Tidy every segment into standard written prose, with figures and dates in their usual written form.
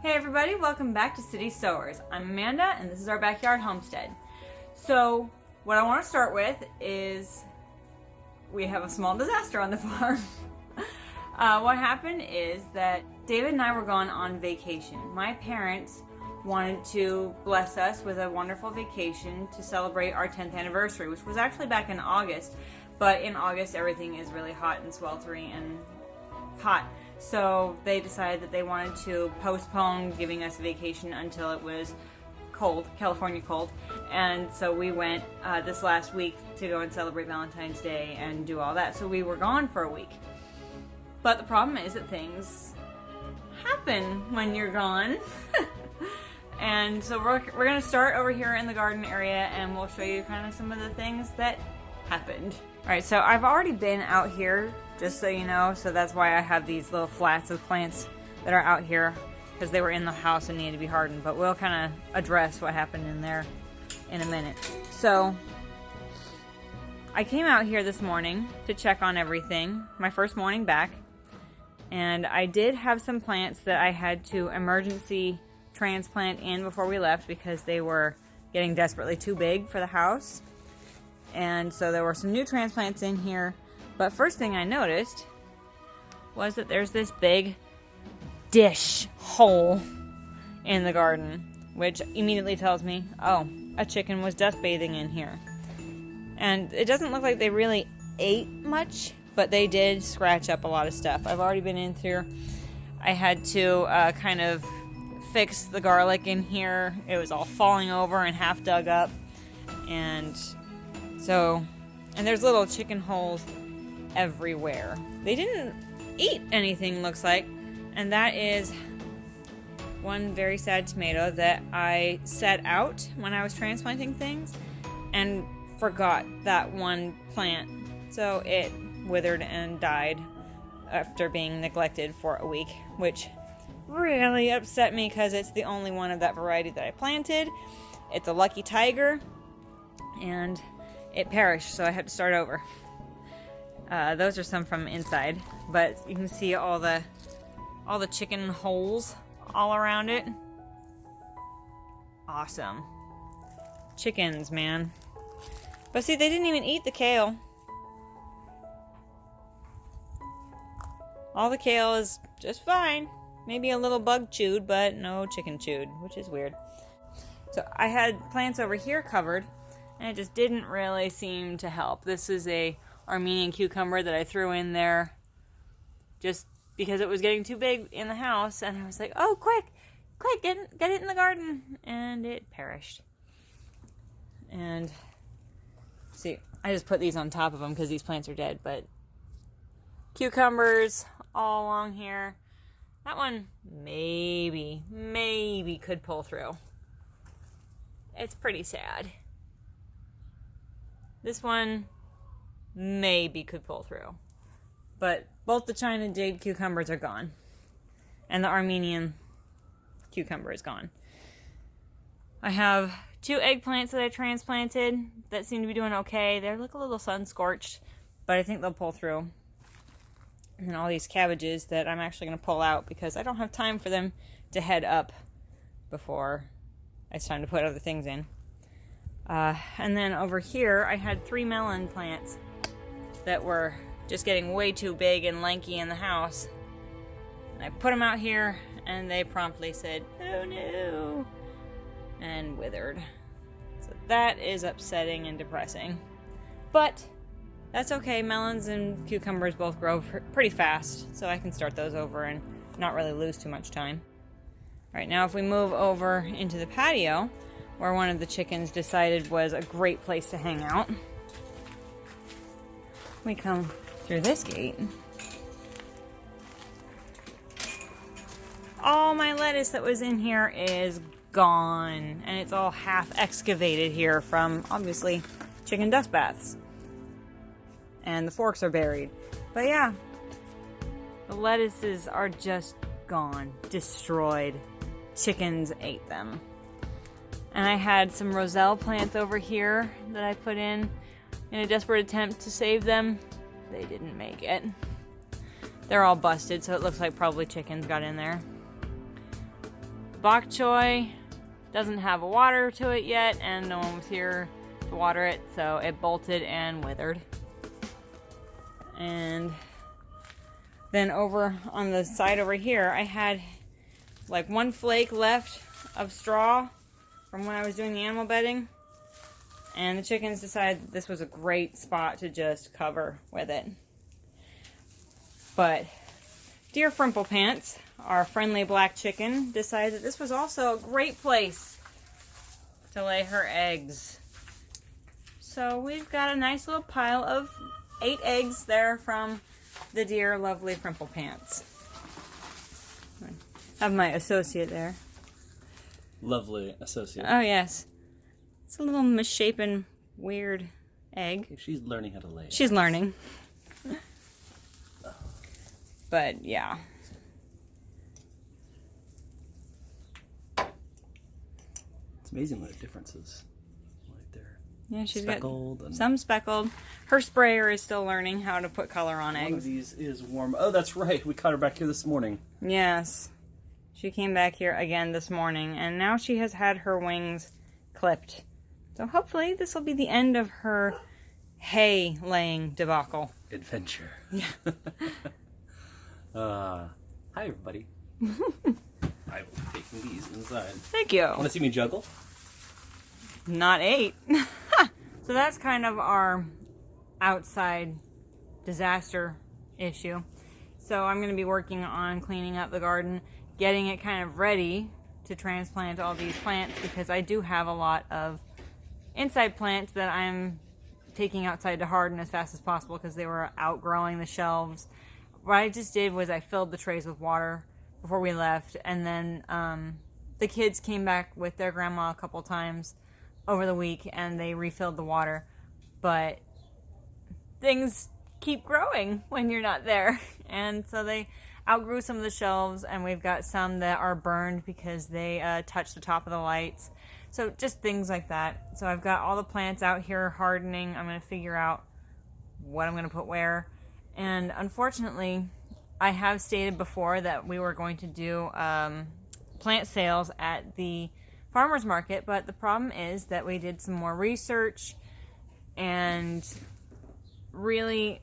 Hey everybody, welcome back to City Sowers. I'm Amanda and this is our backyard homestead. So what I want to start with is we have a small disaster on the farm. What happened is that David and I were gone on vacation. My parents wanted to bless us with a wonderful vacation to celebrate our 10th anniversary, which was actually back in August. But in August everything is really hot and sweltering and hot. So they decided that they wanted to postpone giving us a vacation until it was cold, California cold. And so we went this last week to go and celebrate Valentine's Day and do all that. So we were gone for a week. But the problem is that things happen when you're gone. And so we're going to start over here in the garden area and we'll show you kind of some of the things that happened. Alright, so I've already been out here, just so you know, so that's why I have these little flats of plants that are out here, because they were in the house and needed to be hardened, but we'll kind of address what happened in there in a minute. So, I came out here this morning to check on everything, my first morning back, and I did have some plants that I had to emergency transplant in before we left because they were getting desperately too big for the house. And so there were some new transplants in here. But first thing I noticed was that there's this big dish hole in the garden, which immediately tells me, oh, a chicken was dust bathing in here. And it doesn't look like they really ate much, but they did scratch up a lot of stuff. I've already been in here. I had to kind of fix the garlic in here. It was all falling over and half dug up. And there's little chicken holes everywhere. They didn't eat anything, looks like, and that is one very sad tomato that I set out when I was transplanting things and forgot that one plant, so it withered and died after being neglected for a week, which really upset me because it's the only one of that variety that I planted. It's a lucky tiger, and it perished, so I had to start over. Those are some from inside, but you can see all the chicken holes all around it. Awesome. Chickens, man. But see, they didn't even eat the kale. All the kale is just fine. Maybe a little bug chewed, but no chicken chewed, which is weird. So I had plants over here covered, and it just didn't really seem to help. This is a Armenian cucumber that I threw in there just because it was getting too big in the house, and I was like, oh, quick, get it in the garden, and it perished. And see, I just put these on top of them because these plants are dead, but cucumbers all along here. That one maybe could pull through. It's pretty sad. This one maybe could pull through. But both the China jade cucumbers are gone. And the Armenian cucumber is gone. I have 2 eggplants that I transplanted that seem to be doing okay. They're like a little sun-scorched, but I think they'll pull through. And all these cabbages that I'm actually going to pull out because I don't have time for them to head up before it's time to put other things in. And then over here, I had 3 melon plants that were just getting way too big and lanky in the house. And I put them out here, and they promptly said, oh no, and withered. So that is upsetting and depressing. But that's okay. Melons and cucumbers both grow pretty fast, so I can start those over and not really lose too much time. All right, now if we move over into the patio, where one of the chickens decided was a great place to hang out. We come through this gate. All my lettuce that was in here is gone, and it's all half excavated here from, obviously, chicken dust baths. And the forks are buried. But yeah, the lettuces are just gone, destroyed. Chickens ate them. And I had some roselle plants over here that I put in a desperate attempt to save them. They didn't make it. They're all busted, so it looks like probably chickens got in there. The bok choy doesn't have water to it yet, and no one was here to water it, so it bolted and withered. And then over on the side over here, I had like one flake left of straw from when I was doing the animal bedding. And the chickens decided this was a great spot to just cover with it. But dear Frimple Pants, our friendly black chicken, decided that this was also a great place to lay her eggs. So we've got a nice little pile of 8 eggs there from the dear lovely Frimple Pants. I have my associate there. Lovely associate. Oh yes. It's a little misshapen, weird egg. She's learning how to lay. She's learning. But yeah. It's amazing what a difference is. Right there. Yeah, she's speckled got some speckled. Her sprayer is still learning how to put color on eggs. One of these is warm. Oh, that's right. We caught her back here this morning. Yes. She came back here again this morning, and now she has had her wings clipped. So hopefully this will be the end of her hay laying debacle. Adventure. Yeah. Hi everybody. I will be taking these inside. Thank you. Want to see me juggle? Not 8. So that's kind of our outside disaster issue. So I'm going to be working on cleaning up the garden, getting it kind of ready to transplant all these plants, because I do have a lot of inside plants that I'm taking outside to harden as fast as possible because they were outgrowing the shelves. What I just did was I filled the trays with water before we left, and then the kids came back with their grandma a couple times over the week and they refilled the water. But things keep growing when you're not there, and so they outgrew some of the shelves, and we've got some that are burned because they touched the top of the lights. So just things like that. So I've got all the plants out here hardening. I'm going to figure out what I'm going to put where. And unfortunately, I have stated before that we were going to do plant sales at the farmer's market, but the problem is that we did some more research, and really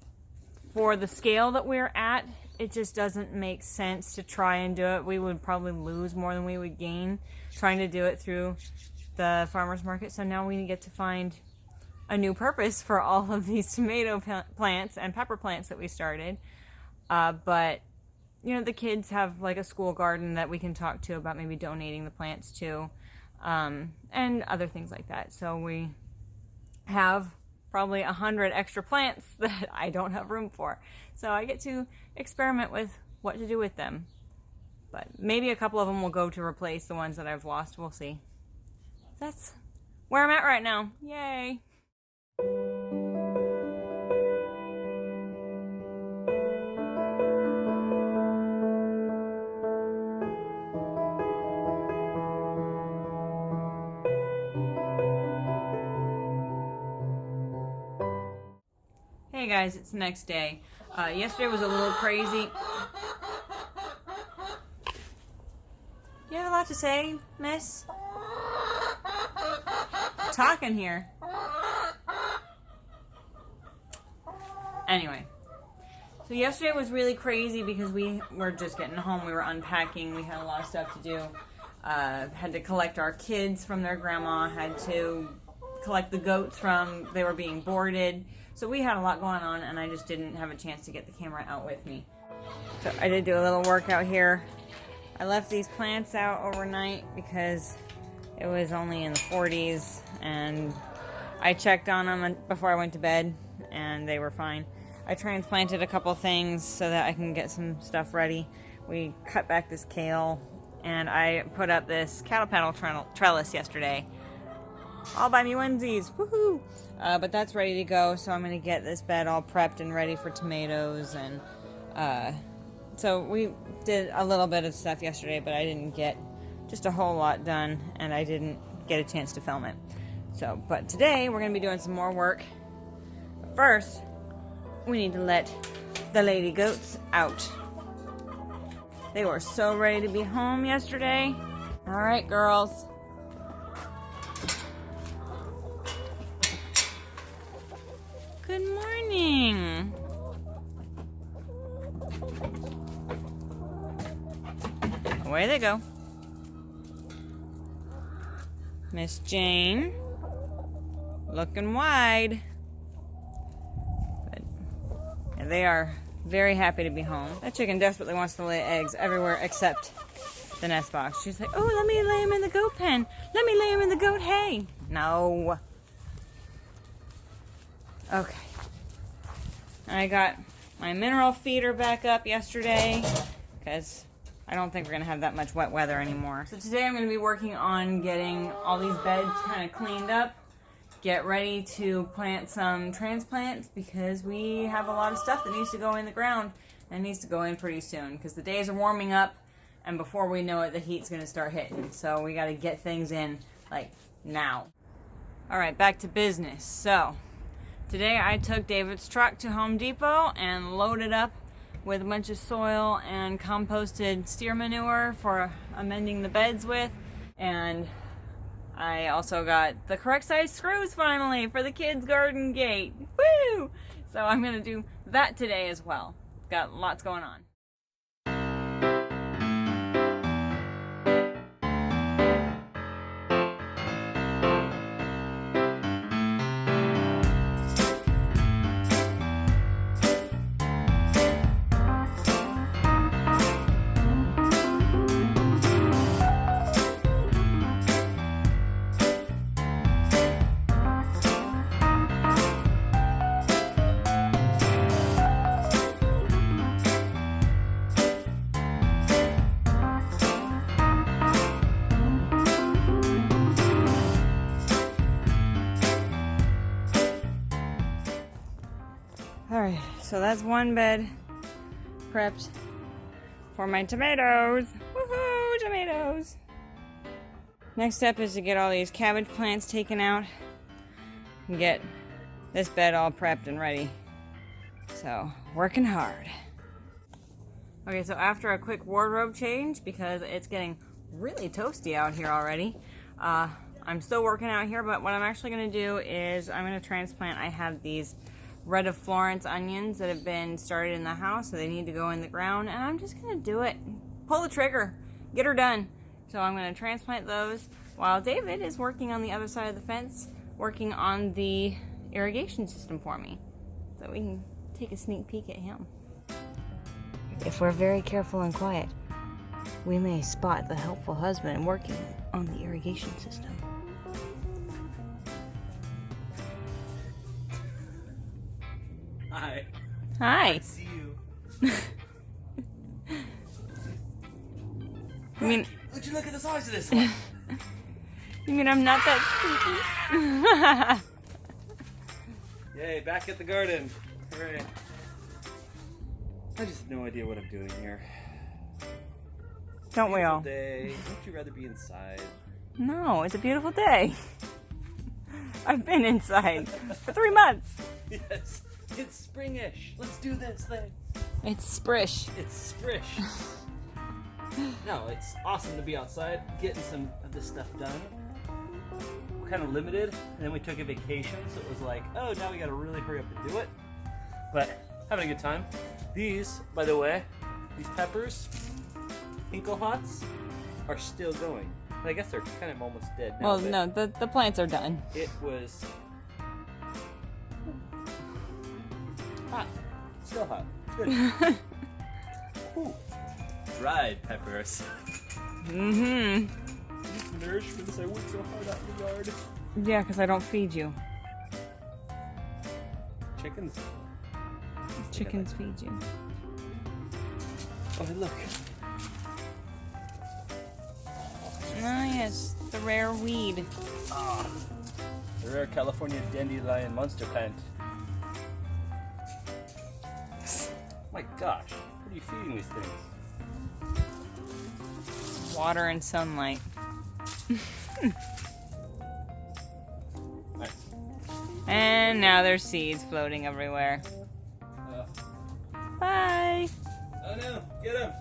for the scale that we're at, it just doesn't make sense to try and do it. We would probably lose more than we would gain trying to do it through the farmer's market. So now we get to find a new purpose for all of these tomato plants and pepper plants that we started. But you know, the kids have like a school garden that we can talk to about maybe donating the plants to, and other things like that. So we have probably 100 extra plants that I don't have room for. So I get to experiment with what to do with them. But maybe a couple of them will go to replace the ones that I've lost. We'll see. That's where I'm at right now. Yay! Hey guys, it's the next day. Yesterday was a little crazy. You have a lot to say, miss? Talking here. Anyway, so yesterday was really crazy because we were just getting home. We were unpacking. We had a lot of stuff to do. Had to collect our kids from their grandma. Had to collect the goats from, they were being boarded. So we had a lot going on, and I just didn't have a chance to get the camera out with me. So I did do a little workout here. I left these plants out overnight because it was only in the 40s, and I checked on them before I went to bed, and they were fine. I transplanted a couple things so that I can get some stuff ready. We cut back this kale, and I put up this cattle paddle trellis yesterday. All by me onesies, woohoo! But that's ready to go, so I'm going to get this bed all prepped and ready for tomatoes. And so we did a little bit of stuff yesterday, but I didn't get just a whole lot done, and I didn't get a chance to film it. So, but today we're going to be doing some more work. But first, we need to let the lady goats out. They were so ready to be home yesterday. All right, girls. Good morning. Away they go. Miss Jane, looking wide. But yeah, they are very happy to be home. That chicken desperately wants to lay eggs everywhere except the nest box. She's like, oh, let me lay him in the goat pen. Let me lay him in the goat hay. No. Okay. I got my mineral feeder back up yesterday because I don't think we're going to have that much wet weather anymore. So today I'm going to be working on getting all these beds kind of cleaned up, get ready to plant some transplants because we have a lot of stuff that needs to go in the ground and needs to go in pretty soon because the days are warming up and before we know it, the heat's going to start hitting. So we got to get things in like now. All right, back to business. So today I took David's truck to Home Depot and loaded up with a bunch of soil and composted steer manure for amending the beds with. And I also got the correct size screws finally for the kids' garden gate. Woo! So I'm gonna do that today as well. Got lots going on. Alright, so that's one bed prepped for my tomatoes. Woohoo, tomatoes! Next step is to get all these cabbage plants taken out and get this bed all prepped and ready. So, working hard. Okay, so after a quick wardrobe change, because it's getting really toasty out here already, I'm still working out here, but what I'm actually going to do is I'm going to transplant. I have these Red of Florence onions that have been started in the house, so they need to go in the ground, and I'm just going to do it. Pull the trigger. Get her done. So I'm going to transplant those while David is working on the other side of the fence, working on the irrigation system for me, so we can take a sneak peek at him. If we're very careful and quiet, we may spot the helpful husband working on the irrigation system. Hi. Hi. I see you. I mean, would you look at the size of this one? you mean I'm not that sneaky? Yay, back at the garden. Hooray. I just have no idea what I'm doing here. Don't we all? Day. Don't you rather be inside? No, it's a beautiful day. I've been inside for 3 months. Yes. It's springish. Let's do this thing. It's sprish. It's sprish. No, it's awesome to be outside, getting some of this stuff done. We're kind of limited, and then we took a vacation, so it was like, oh, now we gotta really hurry up and do it. But having a good time. These, by the way, these peppers, Hinklehots, are still going. But I guess they're kind of almost dead now. Well, no, the plants are done. It was hot. Still hot. Good. Ooh. Dried peppers. Mm-hmm. These nourishments I worked so hard out in the yard. Yeah, because I don't feed you. Chickens. Chickens feed you. Oh, look. Ah, yes, the rare weed. Ah, the rare California dandelion monster plant. My gosh, what are you feeding these things? Water and sunlight. Nice. And now there's seeds floating everywhere. Bye. Oh no, get him!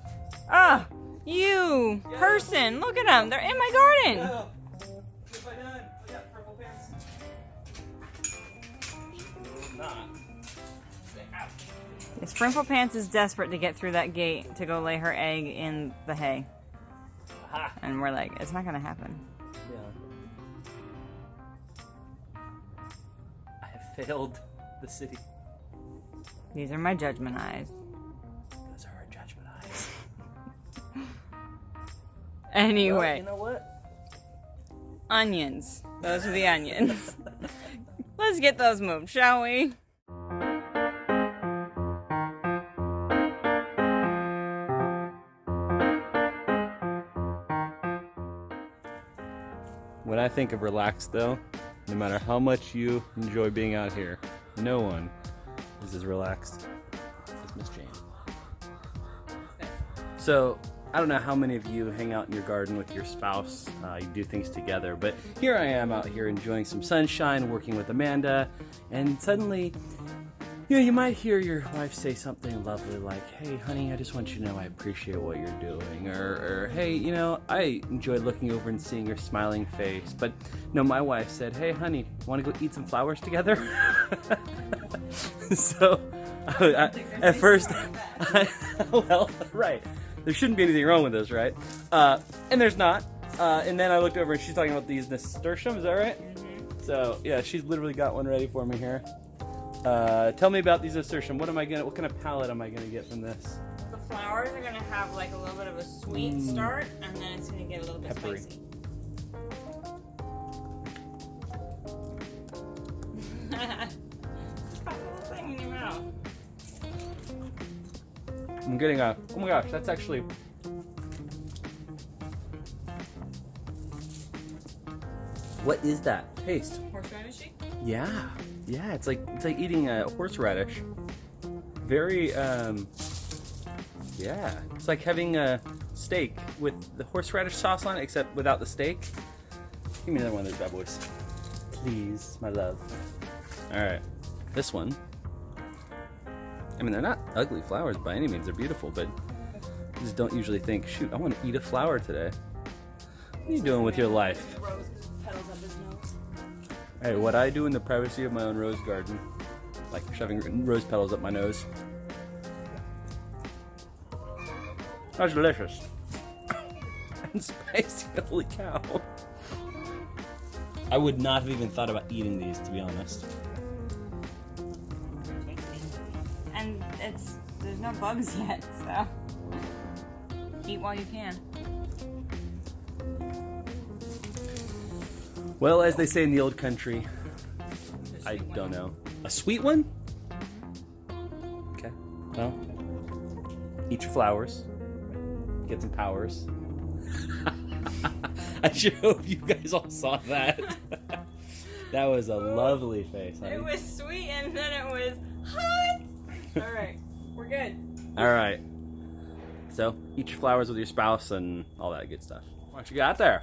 Ah, You person, look at them. They're in my garden. No. What have I done? I got purple pants. Not. Yes, Frimple Pants is desperate to get through that gate to go lay her egg in the hay. Aha. And we're like, it's not gonna happen. Yeah. I have failed the city. These are my judgment eyes. Those are our judgment eyes. Anyway. Well, you know what? Onions. Those are the onions. Let's get those moved, shall we? When I think of relaxed, though, no matter how much you enjoy being out here, no one is as relaxed as Miss Jane. So, I don't know how many of you hang out in your garden with your spouse, you do things together, but here I am out here enjoying some sunshine, working with Amanda, and suddenly, you might hear your wife say something lovely like, hey honey, I just want you to know I appreciate what you're doing, or hey, I enjoy looking over and seeing your smiling face. But no, my wife said, hey honey, want to go eat some flowers together? So at first, well, right, there shouldn't be anything wrong with this, right? And there's not. And then I looked over and she's talking about these nasturtium, is that right? Mm-hmm. So yeah, she's literally got one ready for me here. Tell me about these nasturtium. What kind of palette am I gonna get from this? The flowers are gonna have like a little bit of a sweet start, and then it's gonna get a little bit Peppery. spicy. Just pop the little thing in your mouth. I'm getting oh my gosh, that's actually, what is that taste? Horseradishy? Yeah, it's like eating a horseradish. Very, yeah, it's like having a steak with the horseradish sauce on it, except without the steak. Give me another one of those bad boys, please, my love. All right, this one. I mean, they're not ugly flowers by any means. They're beautiful, but I just don't usually think, shoot, I want to eat a flower today. What are you doing with your life? Rose petals up his nose. Hey, what I do in the privacy of my own rose garden, like shoving rose petals up my nose. That's delicious. And spicy, holy cow. I would not have even thought about eating these, to be honest. And there's no bugs yet, so eat while you can. Well, as they say in the old country, I don't know. A sweet one? Okay. Well, eat your flowers. Get some powers. I sure hope you guys all saw that. That was a lovely face, honey. It was sweet and then it was hot. All right, we're good. All right. So, eat your flowers with your spouse and all that good stuff. What you got there?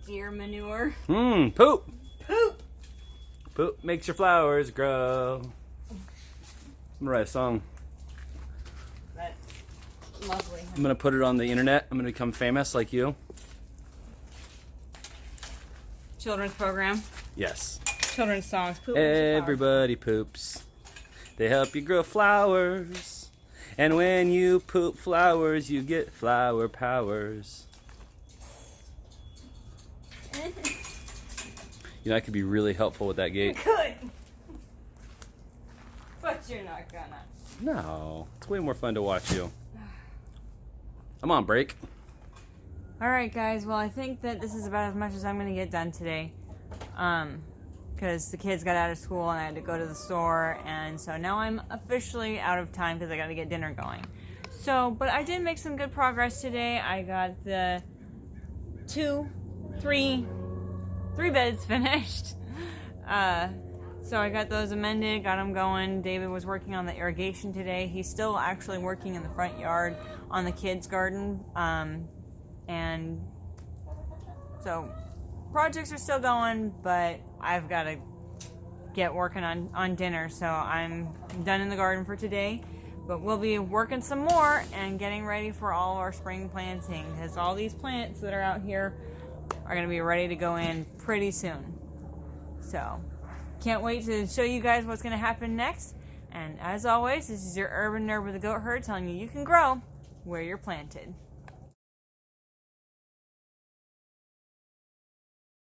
Deer manure. Poop. Poop. Poop makes your flowers grow. I'm gonna write a song. That's lovely. I'm gonna put it on the internet. I'm gonna become famous like you. Children's program. Yes. Children's songs. Poop. Everybody poops. They help you grow flowers. And when you poop flowers, you get flower powers. You know, I could be really helpful with that gate. Good. But you're not gonna. No, it's way more fun to watch you. I'm on break. Alright guys, well I think that this is about as much as I'm going to get done today. Because the kids got out of school and I had to go to the store, and so now I'm officially out of time because I got to get dinner going. So, but I did make some good progress today. I got the three beds finished. So I got those amended, got them going. David was working on the irrigation today. He's still actually working in the front yard on the kids' garden. And so projects are still going, but I've got to get working on dinner. So I'm done in the garden for today. But we'll be working some more and getting ready for all of our spring planting, because all these plants that are out here are going to be ready to go in pretty soon. So, can't wait to show you guys what's going to happen next. And as always, this is your urban nerd with a goat herd telling you can grow where you're planted.